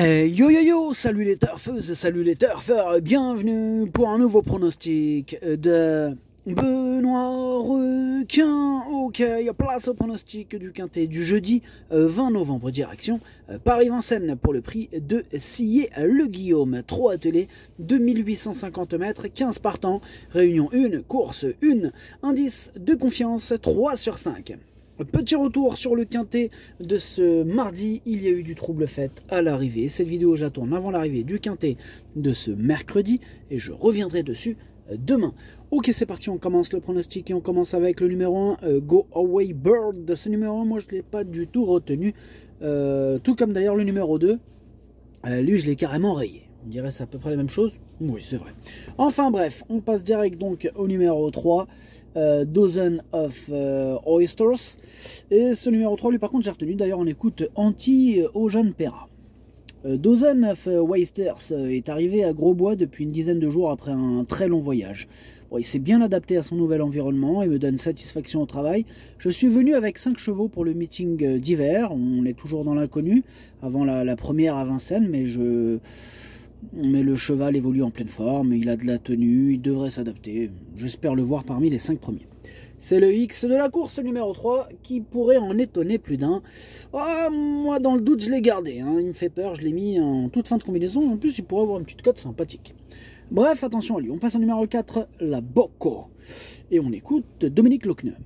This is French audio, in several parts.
Yo yo yo, salut les turfeuses, salut les turfeurs, bienvenue pour un nouveau pronostic de Benoît Requin. Ok, place au pronostic du quintet du jeudi 20 novembre, direction Paris-Vincennes pour le prix de Sillé-le-Guillaume. 3 attelés, 2850 mètres, 15 partants, réunion 1, course 1, indice de confiance 3 sur 5. Petit retour sur le quintet de ce mardi, il y a eu du trouble fait à l'arrivée. Cette vidéo, je la tourne avant l'arrivée du quintet de ce mercredi et je reviendrai dessus demain. Ok, c'est parti, on commence le pronostic et on commence avec le numéro 1, Go Away Bird. Ce numéro 1, moi je ne l'ai pas du tout retenu, tout comme d'ailleurs le numéro 2, lui je l'ai carrément rayé. On dirait c'est à peu près la même chose. Oui, c'est vrai. Enfin bref, on passe direct donc au numéro 3. Dozen of Oysters, et ce numéro 3 lui par contre j'ai retenu, d'ailleurs on écoute Anti au jeune Perra. Dozen of Oysters est arrivé à Grosbois depuis une dizaine de jours après un très long voyage. Bon, il s'est bien adapté à son nouvel environnement et me donne satisfaction au travail. Je suis venu avec 5 chevaux pour le meeting d'hiver, on est toujours dans l'inconnu avant la première à Vincennes, mais le cheval évolue en pleine forme, il a de la tenue, il devrait s'adapter. J'espère le voir parmi les 5 premiers. C'est le X de la course numéro 3 qui pourrait en étonner plus d'un. Ah, moi dans le doute je l'ai gardé, hein. Il me fait peur, je l'ai mis en toute fin de combinaison. En plus il pourrait avoir une petite cote sympathique. Bref, attention à lui. On passe au numéro 4, la Bocco. Et on écoute Dominique Lochneux.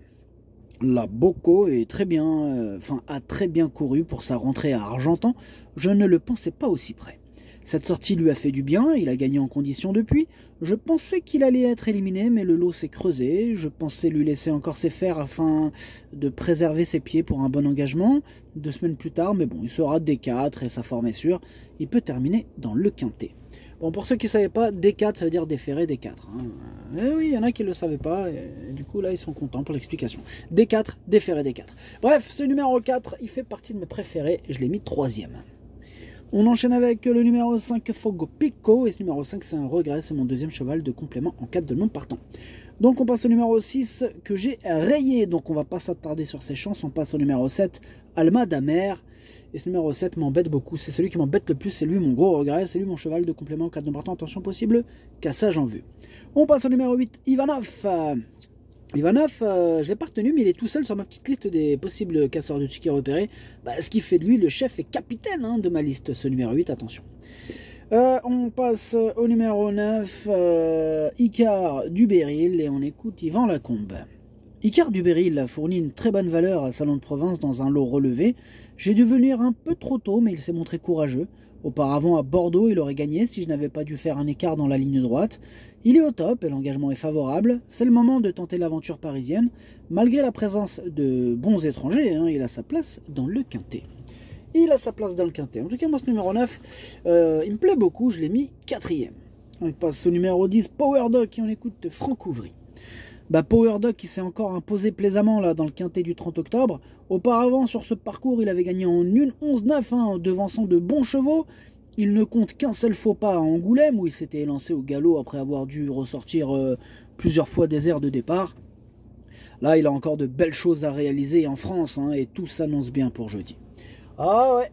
La Bocco est très bien, a très bien couru pour sa rentrée à Argentan. Je ne le pensais pas aussi près. Cette sortie lui a fait du bien, il a gagné en condition depuis. Je pensais qu'il allait être éliminé, mais le lot s'est creusé. Je pensais lui laisser encore ses fers afin de préserver ses pieds pour un bon engagement. 2 semaines plus tard, mais bon, il sera D4 et sa forme est sûre. Il peut terminer dans le quintet. Bon, pour ceux qui ne savaient pas, D4, ça veut dire déféré D4. Hein. Et oui, il y en a qui ne le savaient pas, et du coup là ils sont contents pour l'explication. D4, déféré D4. Bref, ce numéro 4, il fait partie de mes préférés, je l'ai mis 3e. On enchaîne avec le numéro 5, Fogo Pico, et ce numéro 5 c'est un regret, c'est mon 2e cheval de complément en cas de non partant. Donc on passe au numéro 6 que j'ai rayé, donc on va pas s'attarder sur ses chances, on passe au numéro 7, Alma d'Amer. Et ce numéro 7 m'embête beaucoup, c'est celui qui m'embête le plus, c'est lui mon gros regret, c'est lui mon cheval de complément en cas de non partant, attention possible, cassage en vue. On passe au numéro 8, Ivanov. Ivanov, je ne l'ai pas retenu, mais il est tout seul sur ma petite liste des possibles casseurs de tickets repérés. Ce qui fait de lui le chef et capitaine de ma liste, ce numéro 8, attention. On passe au numéro 9, Icar du Béryl, et on écoute Yvan Lacombe. Icar du Béryl a fourni une très bonne valeur à Salon de Provence dans un lot relevé. J'ai dû venir un peu trop tôt, mais il s'est montré courageux. Auparavant, à Bordeaux, il aurait gagné si je n'avais pas dû faire un écart dans la ligne droite. Il est au top et l'engagement est favorable. C'est le moment de tenter l'aventure parisienne. Malgré la présence de bons étrangers, il a sa place dans le quintet. Il a sa place dans le quintet. En tout cas, moi, ce numéro 9, il me plaît beaucoup. Je l'ai mis 4e. On passe au numéro 10, Power Dog, et on écoute Franck Ouvry. Power Dog qui s'est encore imposé plaisamment là, dans le quintet du 30 octobre. Auparavant, sur ce parcours, il avait gagné en 1-11-9, en devançant de bons chevaux. Il ne compte qu'un seul faux pas à Angoulême, où il s'était élancé au galop après avoir dû ressortir plusieurs fois des airs de départ. Là, il a encore de belles choses à réaliser en France, et tout s'annonce bien pour jeudi. Ah ouais,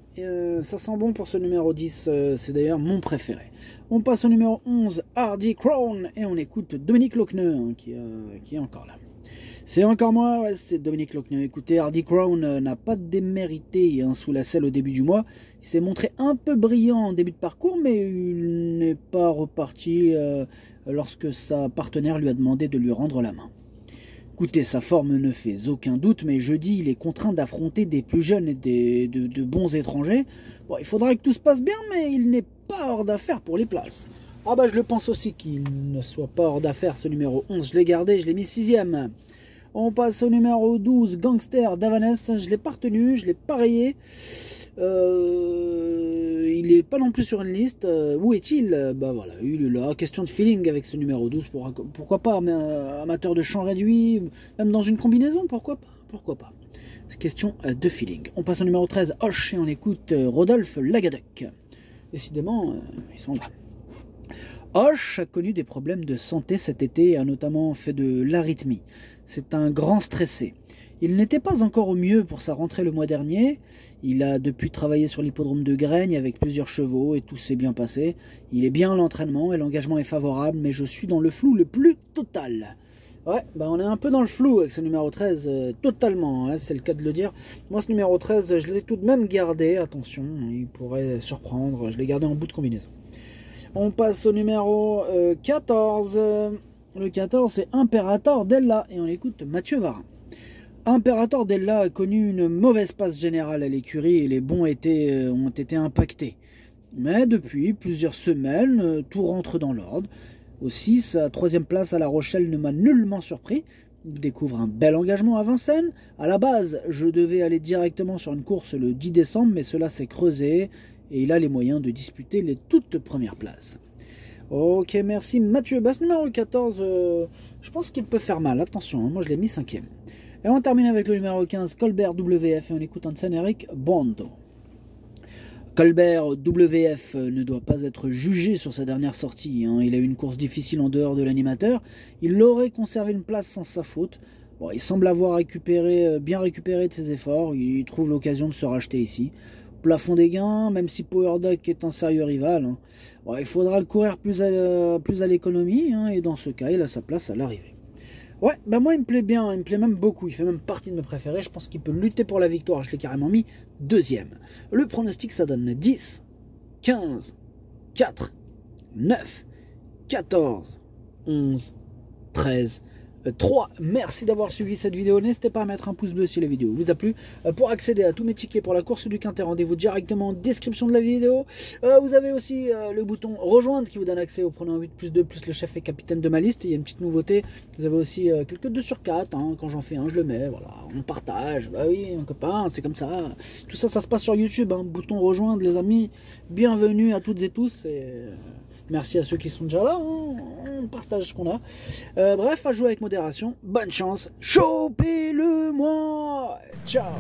ça sent bon pour ce numéro 10, c'est d'ailleurs mon préféré. On passe au numéro 11, Hardy Crown, et on écoute Dominique Lochneux, qui est encore là. C'est encore moi, ouais, c'est Dominique Lochneux. Écoutez, Hardy Crown n'a pas démérité sous la selle au début du mois. Il s'est montré un peu brillant en début de parcours, mais il n'est pas reparti lorsque sa partenaire lui a demandé de lui rendre la main. Écoutez, sa forme ne fait aucun doute, mais jeudi, il est contraint d'affronter des plus jeunes et de bons étrangers. Bon, il faudra que tout se passe bien, mais il n'est pas hors d'affaire pour les places. Ah je le pense aussi qu'il ne soit pas hors d'affaire, ce numéro 11. Je l'ai gardé, je l'ai mis 6e. On passe au numéro 12, Gangster d'Avanès. Je ne l'ai pas retenu, je ne l'ai pas rayé. Il n'est pas non plus sur une liste. Où est-il? Voilà, il est là. Question de feeling avec ce numéro 12. Pourquoi pas, mais amateur de champ réduit, même dans une combinaison, pourquoi pas. C'est question de feeling. On passe au numéro 13, Hoche, et on écoute Rodolphe Lagadec. Décidément, ils sont là. Hoche a connu des problèmes de santé cet été et a notamment fait de l'arythmie. C'est un grand stressé. Il n'était pas encore au mieux pour sa rentrée le mois dernier. Il a depuis travaillé sur l'hippodrome de Graigne avec plusieurs chevaux et tout s'est bien passé. Il est bien à l'entraînement et l'engagement est favorable, mais je suis dans le flou le plus total. Ouais, bah on est un peu dans le flou avec ce numéro 13, totalement, hein, c'est le cas de le dire. Moi, ce numéro 13, je l'ai tout de même gardé, attention, il pourrait surprendre, je l'ai gardé en bout de combinaison. On passe au numéro 14. Le 14, c'est Imperator Della, et on écoute Mathieu Varin. Imperator Della a connu une mauvaise passe générale à l'écurie et les bons ont été impactés. Mais depuis plusieurs semaines, tout rentre dans l'ordre. Aussi, sa 3e place à La Rochelle ne m'a nullement surpris. Il découvre un bel engagement à Vincennes. À la base, je devais aller directement sur une course le 10 décembre, mais cela s'est creusé et il a les moyens de disputer les toutes premières places. Ok, merci Mathieu. Bah, ce numéro 14, je pense qu'il peut faire mal. Attention, hein, moi je l'ai mis 5e. Et on termine avec le numéro 15, Colbert WF, et on écoute Hansen-Eric Bondo. Colbert WF ne doit pas être jugé sur sa dernière sortie. Hein. Il a eu une course difficile en dehors de l'animateur. Il aurait conservé une place sans sa faute. Bon, il semble avoir bien récupéré de ses efforts. Il trouve l'occasion de se racheter ici. Plafond des gains, même si Power Duck est un sérieux rival. Hein. Bon, il faudra le courir plus à l'économie. Hein, et dans ce cas, il a sa place à l'arrivée. Ouais, bah moi il me plaît bien, il me plaît même beaucoup, il fait même partie de mes préférés, je pense qu'il peut lutter pour la victoire, je l'ai carrément mis 2e. Le pronostic ça donne 10, 15, 4, 9, 14, 11, 13, 3. Merci d'avoir suivi cette vidéo, n'hésitez pas à mettre un pouce bleu si la vidéo vous a plu. Pour accéder à tous mes tickets pour la course du Quintet, rendez-vous directement en description de la vidéo. Vous avez aussi le bouton rejoindre qui vous donne accès au pronom 8+2 plus le chef et capitaine de ma liste. Il y a une petite nouveauté, vous avez aussi quelques 2 sur 4, hein. Quand j'en fais un je le mets, voilà, on partage, bah oui un copain, c'est comme ça. Tout ça, ça se passe sur YouTube, hein. Bouton rejoindre les amis, bienvenue à toutes et tous. Merci à ceux qui sont déjà là, hein. On partage ce qu'on a. Bref, à jouer avec modération. Bonne chance. Chopez-le moi. Ciao.